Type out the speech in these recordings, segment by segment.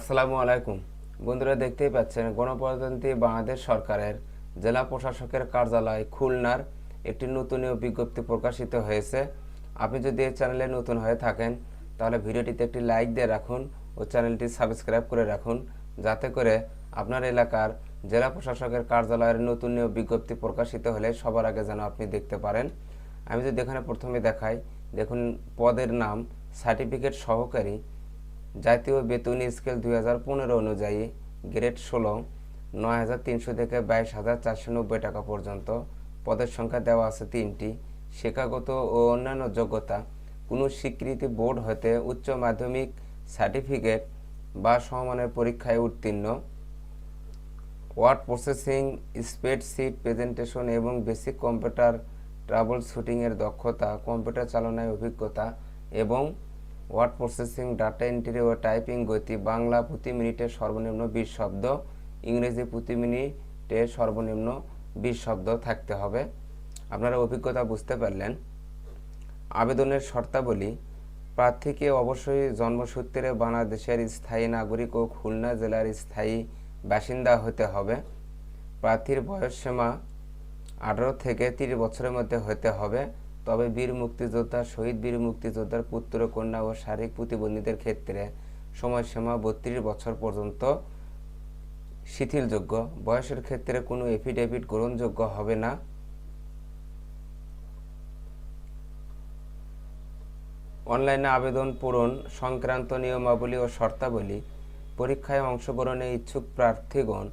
আসসালামু আলাইকুম। বন্ধুরা, দেখতেই পাচ্ছেন গণপ্রজাতন্ত্রী বাংলাদেশ সরকারের জেলা প্রশাসকের কার্যালয় খুলনার একটি নতুন বিজ্ঞপ্তি প্রকাশিত হয়েছে। আপনি যদি এই চ্যানেলে নতুন হয়ে থাকেন তাহলে ভিডিওটিতে একটি লাইক দিয়ে রাখুন ও চ্যানেলটি সাবস্ক্রাইব করে রাখুন, যাতে করে আপনার এলাকার জেলা প্রশাসকের কার্যালয়ের নতুন বিজ্ঞপ্তি প্রকাশিত হলে সবার আগে যেন আপনি দেখতে পারেন। আমি যদি এখানে প্রথমে দেখাই, দেখুন পদের নাম সার্টিফিকেট সহকারী, জাতীয় বেতন স্কেল 2015 অনুযায়ী গ্রেড 16, 9,300 থেকে 22,490 টাকা পর্যন্ত। পদের সংখ্যা দেওয়া আছে 3টি। শিক্ষাগত ও অন্যান্য যোগ্যতা: কোনো স্বীকৃতি বোর্ড হতে উচ্চ মাধ্যমিক সার্টিফিকেট বা সমমানের পরীক্ষায় উত্তীর্ণ। ওয়ার্ড প্রসেসিং, স্প্রেডশিট প্রেজেন্টেশন এবং বেসিক কম্পিউটার ট্রাবল শুটিংয়ের দক্ষতা, কম্পিউটার চালনায় অভিজ্ঞতা এবং ওয়ার্ড প্রসেসিং, ডাটা এন্ট্রি ও টাইপিং গতি, বাংলা প্রতি মিনিটে সর্বনিম্ন 20 শব্দ, ইংরেজি প্রতি মিনিটে সর্বনিম্ন 20 শব্দ থাকতে হবে। আপনারা অভিজ্ঞতা বুঝতে পারলেন। আবেদনের শর্তাবলী: প্রার্থীকে অবশ্যই জন্মসূত্রে বাংলাদেশের স্থায়ী নাগরিক ও খুলনা জেলার স্থায়ী বাসিন্দা হতে হবে। প্রার্থীর বয়সসীমা 18 থেকে 30 বছরের মধ্যে হতে হবে। তবে বীর মুক্তিযোদ্ধা, শহীদ বীর মুক্তিযোদ্ধার পুত্র, কন্যা ও শারীরিক প্রতিবন্ধীদের ক্ষেত্রে সময়সীমা 32 বছর পর্যন্ত শিথিলযোগ্য। বয়সের ক্ষেত্রে কোনো এফিডেভিট গ্রহণযোগ্য হবে না। অনলাইনে আবেদন পূরণ সংক্রান্ত নিয়মাবলী ও শর্তাবলী: পরীক্ষায় অংশগ্রহণে ইচ্ছুক প্রার্থীগণ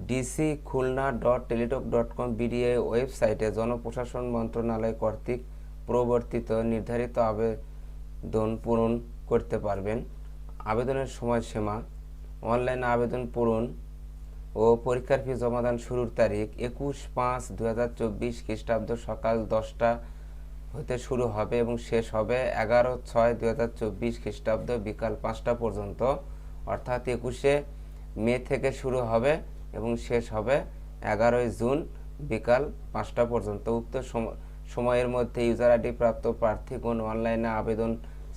dc.khulna.teletalk.com BDA ওয়েবসাইটে জনপ্রশাসন মন্ত্রণালয় কর্তৃক প্রবর্তিত নির্ধারিত আবেদন পূরণ করতে পারবেন। আবেদনের সময়সীমা: অনলাইনে আবেদন পূরণ ও পরীক্ষার ফি জমাদান শুরুর তারিখ 21/5/2024 খ্রিস্টাব্দ সকাল 10টা হতে শুরু হবে এবং শেষ হবে 11/6/2024 খ্রিস্টাব্দ বিকাল 5টা পর্যন্ত। অর্থাৎ 21শে মে থেকে শুরু হবে এবং শেষ হবে 11ই জুন বিকাল 5টা পর্যন্ত। উক্ত সময়ের মধ্যে ইউজার আইডি প্রাপ্ত প্রার্থীগণ অনলাইনে আবেদন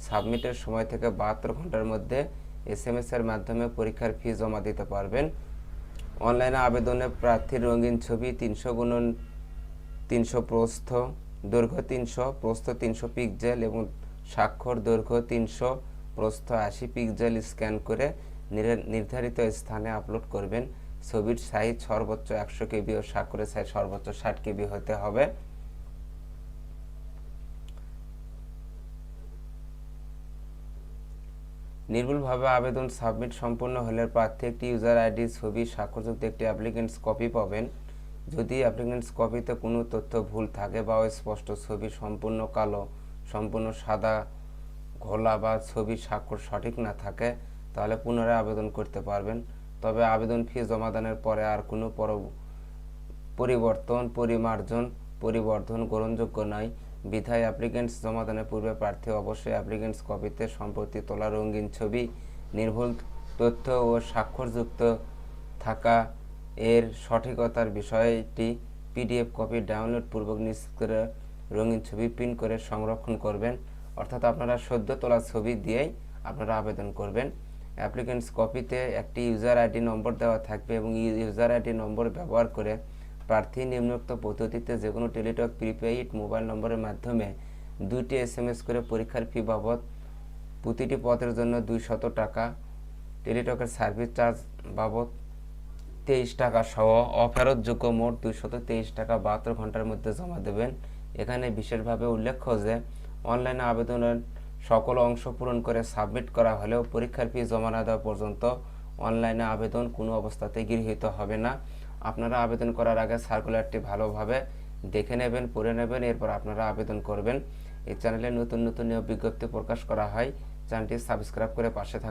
সাবমিটের সময় থেকে 72 ঘন্টার মধ্যে SMS এর মাধ্যমে পরীক্ষার ফি জমা দিতে পারবেন। অনলাইনে আবেদনে প্রার্থীর রঙিন ছবি 300x300 প্রস্থ, দৈর্ঘ্য 300, প্রস্থ 300 পিক্সেল এবং স্বাক্ষর দৈর্ঘ্য 300, প্রস্থ 80 পিক্সেল স্ক্যান করে নির্ধারিত স্থানে আপলোড করবেন। ছবির সাইজ সর্বোচ্চ 100 KB ও স্বাক্ষরের সাইজ সর্বোচ্চ 60 KB হতে হবে। নির্ভুলভাবে আবেদন সাবমিট সম্পন্ন হলে প্রার্থী একটি ইউজার আইডি, ছবি, স্বাক্ষরযুক্ত একটি অ্যাপ্লিকেন্টস কপি পাবেন। যদি অ্যাপ্লিকেন্টস কপিতে কোনো তথ্য ভুল থাকে বা অস্পষ্ট, ছবি সম্পূর্ণ কালো, সম্পূর্ণ সাদা, ঘোলা বা ছবি স্বাক্ষর সঠিক না থাকে তাহলে পুনরায় আবেদন করতে পারবেন। তবে আবেদন ফি জমাদানের পরে আর কোনো পরিবর্ধন গ্রহণযোগ্য নয়। বিধায় অ্যাপ্লিকেন্টস জমাদানের পূর্বে প্রার্থী অবশ্যই অ্যাপ্লিকেন্টস কপিতে সম্প্রতি তোলা রঙিন ছবি, নির্ভুল তথ্য ও স্বাক্ষরযুক্ত থাকা এর সঠিকতার বিষয়টি PDF কপি ডাউনলোড পূর্বক নিশ্চিত করে রঙিন ছবি প্রিন্ট করে সংরক্ষণ করবেন। অর্থাৎ আপনারা সদ্য তোলা ছবি দিয়েই আপনারা আবেদন করবেন। অ্যাপ্লিকেন্টস কপিতে একটি ইউজার আইডি নম্বর দেওয়া থাকবে এবং ইউজার আইডি নম্বর ব্যবহার করে প্রার্থী নিম্নোক্ত পদ্ধতিতে যে কোনো টেলিটক প্রিপেইড মোবাইল নম্বরের মাধ্যমে 2টি SMS করে পরীক্ষার ফি বাবদ প্রতিটি পদের জন্য 200 টাকা, টেলিটকের সার্ভিস চার্জ বাবদ 23 টাকা সহ অফেরতযোগ্য মোট 223 টাকা 72 ঘন্টার মধ্যে জমা দেবেন। এখানে বিশেষভাবে উল্লেখ্য যে অনলাইনে আবেদনের সকল অংশ পূরণ করে সাবমিট করা হলেও পরীক্ষার ফি জমা না দেওয়া পর্যন্ত অনলাইনে আবেদন কোনো অবস্থাতেই গৃহীত হবে না। আপনারা আবেদন করার আগে সার্কুলারটি ভালোভাবে দেখে নেবেন, পড়ে নেবেন, এরপর আপনারা আবেদন করবেন। এই চ্যানেলে নতুন নতুন বিজ্ঞপ্তি প্রকাশ করা হয়। চ্যানেলটি সাবস্ক্রাইব করে পাশে থাকুন।